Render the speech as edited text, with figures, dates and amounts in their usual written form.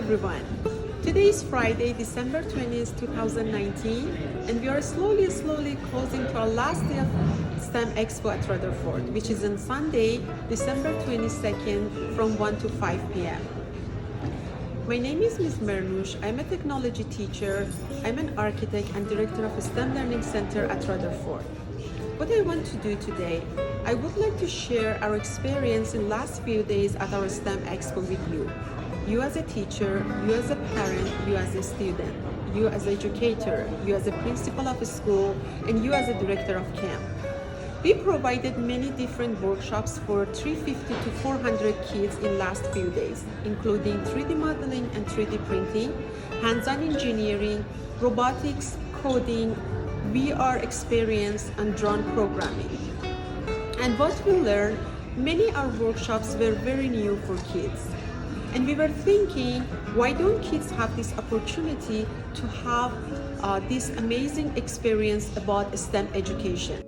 everyone. Today is Friday, December 20th, 2019, and we are slowly closing to our last day of STEM Expo at Rutherford, which is on Sunday, December 22nd from 1 to 5 p.m. My name is Ms. Mernush. I'm a technology teacher. I'm an architect and director of a STEM Learning Center at Rutherford. What I want to do today, I would like to share our experience in last few days at our STEM Expo with you. You as a teacher, you as a parent, you as a student, you as an educator, you as a principal of a school, and you as a director of camp. We provided many different workshops for 350 to 400 kids in last few days, including 3D modeling and 3D printing, hands-on engineering, robotics, coding, VR experience, and drone programming. And what we learned, many of our workshops were very new for kids. And we were thinking, why don't kids have this opportunity to have this amazing experience about STEM education?